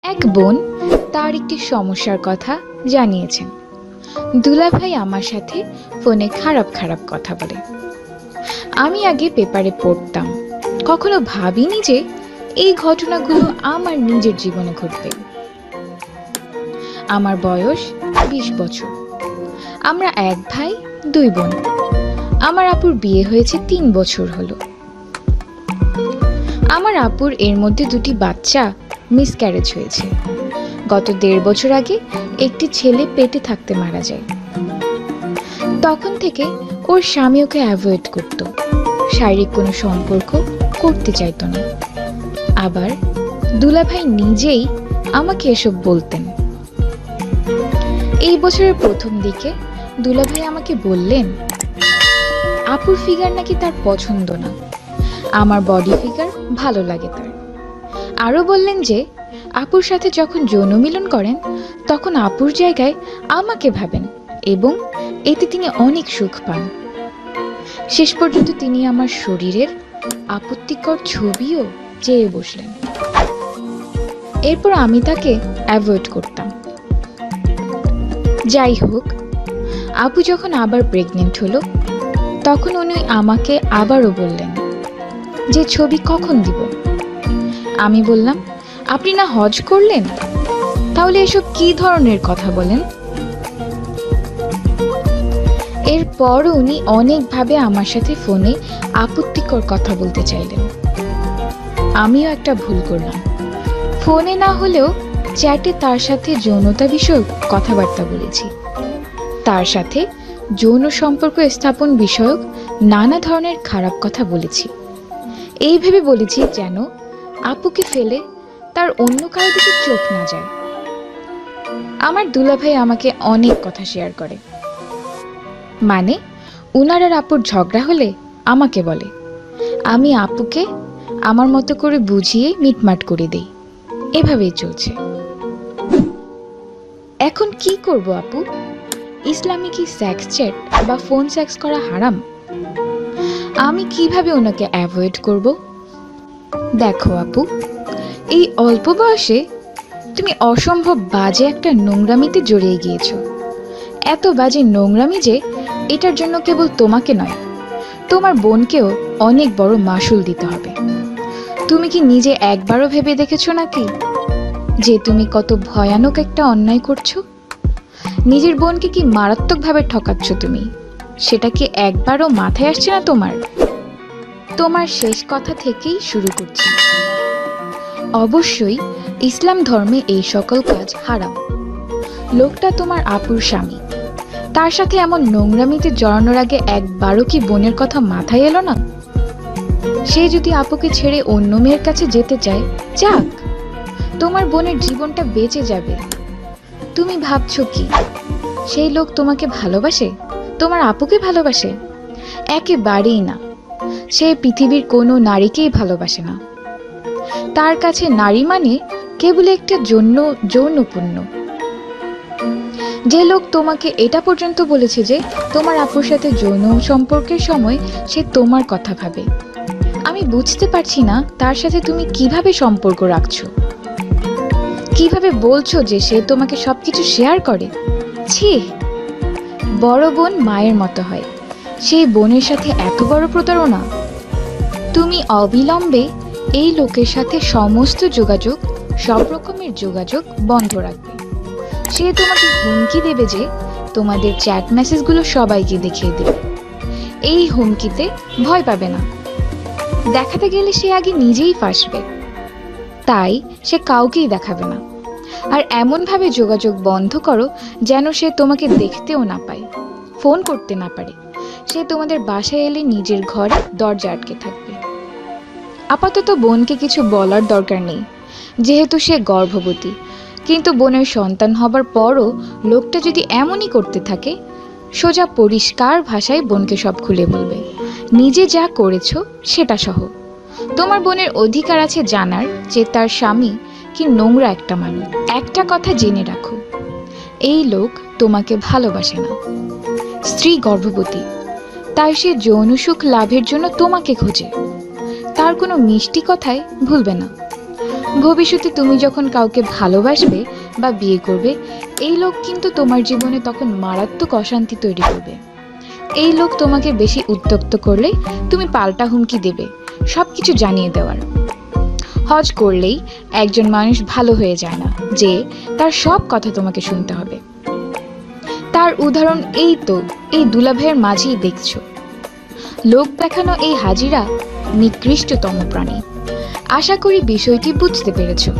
এক বোন তার একটি সমস্যার কথা জানিয়েছেন। দুলাভাই আমার সাথে ফোনে খারাপ খারাপ কথা বলে। আমি আগে পেপারে পড়তাম, কখনো ভাবিনি যে এই ঘটনাগুলো আমার নিজের জীবনে ঘটবে। আমার বয়স 20 বছর। আমরা এক ভাই দুই বোন। আমার আপুর বিয়ে হয়েছে 3 বছর হলো। আমার আপুর এর মধ্যে 2টি বাচ্চা মিসক্যারেজ হয়েছে। গত 1.5 বছর আগে একটি ছেলে পেটে থাকতে মারা যায়। তখন থেকে ওর স্বামী ওকে অ্যাভয়েড করত, শারীরিক কোনো সম্পর্ক করতে চাইতো না। আবার দুলাভাই নিজেই আমাকে এসব বলতেন। এই বছরের প্রথম দিকে দুলাভাই আমাকে বললেন আপুর ফিগার নাকি তার পছন্দ না, আমার বডি ফিগার ভালো লাগে তার। আরও বললেন যে আপুর সাথে যখন যৌন মিলন করেন তখন আপুর জায়গায় আমাকে ভাবেন এবং এতে তিনি অনেক সুখ পান। শেষ পর্যন্ত তিনি আমার শরীরের আপত্তিকর ছবিও চেয়ে বসলেন। এরপর আমি তাকে অ্যাভয়েড করতাম। যাই হোক, আপু যখন আবার প্রেগনেন্ট হলো তখন উনি আমাকে আবারও বললেন যে ছবি কখন দিব। আমি বললাম আপনি না হজ করলেন, তাহলে এসব কি ধরনের কথা বলেন। এরপর উনি অনেকভাবে আমার সাথে ফোনে আপত্তিকর কথা বলতে চাইলেন। আমিও একটা ভুল করলাম, ফোনে না হলেও চ্যাটে তার সাথে যৌনতা বিষয়ক কথাবার্তা বলেছি। তার সাথে যৌন সম্পর্ক স্থাপন বিষয়ক নানা ধরনের খারাপ কথা বলেছি। এই ভেবে বলেছি যেন আপুকে ফেলে তার অন্য কারো দিকে চোখ না যায়। আমার দুলাভাই আমাকে অনেক কথা শেয়ার করে, মানে উনার আর আপুর ঝগড়া হলে আমাকে বলে, আমি আপুকে আমার মতো করে বুঝিয়ে মিটমাট করে দেই। এভাবেই চলছে। এখন কি করব আপু? ইসলামে কি সেক্স চ্যাট বা ফোন সেক্স করা হারাম? আমি কিভাবে ওনাকে অ্যাভয়েড করব? দেখো আপু, এই অল্প বয়সে তুমি অসম্ভব বাজে একটা নোংরামিতে জড়িয়ে গিয়েছো। এত বাজে নোংরামি যে এটার জন্য কেবল তোমাকে নয়, তোমার বোনকেও অনেক বড় মাশুল দিতে হবে। তুমি কি নিজে একবারও ভেবে দেখেছো নাকি যে তুমি কত ভয়ানক একটা অন্যায় করছো? নিজের বোনকে কি মারাত্মকভাবে ঠকাচ্ছ তুমি, সেটা কি একবারও মাথায় আসছে না তোমার? তোমার শেষ কথা থেকেই শুরু করছি। অবশ্যই ইসলাম ধর্মে এই সকল কাজ হারাম। লোকটা তোমার আপুর স্বামী, তার সাথে এমন নোংরামিতে জড়ানোর আগে একবারও কি বোনের কথা মাথায় এলো না? সে যদি আপুকে ছেড়ে অন্য মেয়ের কাছে যেতে চায়, যাক, তোমার বোনের জীবনটা বেঁচে যাবে। তুমি ভাবছো কি সেই লোক তোমাকে ভালোবাসে, তোমার আপুকে ভালোবাসে? একেবারেই না। সে পৃথিবীর কোনো নারীকেই ভালোবাসে না। তার কাছে নারী মানে কেবল একটা যৌনপূর্ণ। যে লোক তোমাকে এটা পর্যন্ত বলেছে যে তোমার আপুর সাথে যৌন সম্পর্কের সময় সে তোমার কথা ভাবে, আমি বুঝতে পারছি না তার সাথে তুমি কিভাবে সম্পর্ক রাখছো। কিভাবে বলছো যে সে তোমাকে সবকিছু শেয়ার করে? ছি! বড় বোন মায়ের মতো হয়, সেই বোনের সাথে এত বড় প্রতারণা! তুমি অবিলম্বে এই লোকের সাথে সমস্ত যোগাযোগ, সব রকমের যোগাযোগ বন্ধ রাখবে। সে তোমাকে হুমকি দেবে যে তোমাদের চ্যাট মেসেজগুলো সবাইকে দেখিয়ে দেবে। এই হুমকিতে ভয় পাবে না। দেখাতে গেলে সে আগে নিজেই ফাঁসবে, তাই সে কাউকেই দেখাবে না। আর এমনভাবে যোগাযোগ বন্ধ করো যেন সে তোমাকে দেখতেও না পায়, ফোন করতে না পারে। সে তোমাদের বাসায় এলে নিজের ঘরে দরজা আটকে থাকবে। আপাতত বোনকে কিছু বলার দরকার নেই, যেহেতু সে গর্ভবতী। কিন্তু বোনের সন্তান হবার পরও লোকটা যদি এমনই করতে থাকে, সোজা পরিষ্কার ভাষায় বোনকে সব খুলে বলবে, নিজে যা করেছো সেটা সহ। তোমার বোনের অধিকার আছে জানার যে তার স্বামী কি নোংরা একটা মানুষ। একটা কথা জেনে রাখো, এই লোক তোমাকে ভালোবাসে না। স্ত্রী গর্ভবতী, তাই সে যৌন সুখ লাভের জন্য তোমাকে খোঁজে। তার কোনো মিষ্টি কথায় ভুলবে না। ভবিষ্যতে তুমি যখন কাউকে ভালোবাসবে বা বিয়ে করবে, এই লোক কিন্তু তোমার জীবনে তখন মারাত্মক অশান্তি তৈরি করবে। এই লোক তোমাকে বেশি উত্ত্যক্ত করলে তুমি পাল্টা হুমকি দেবে, সবকিছু জানিয়ে দেওয়ার। হজ করলেই একজন মানুষ ভালো হয়ে যায় না যে তার সব কথা তোমাকে শুনতে হবে। তার উদাহরণ এই তো, এই দুলাভাইয়ের মাঝেই দেখছো। লোক দেখানো এই হাজিরা নিকৃষ্টতম প্রাণী। আশা করি বিষয়টি বুঝতে পেরেছো।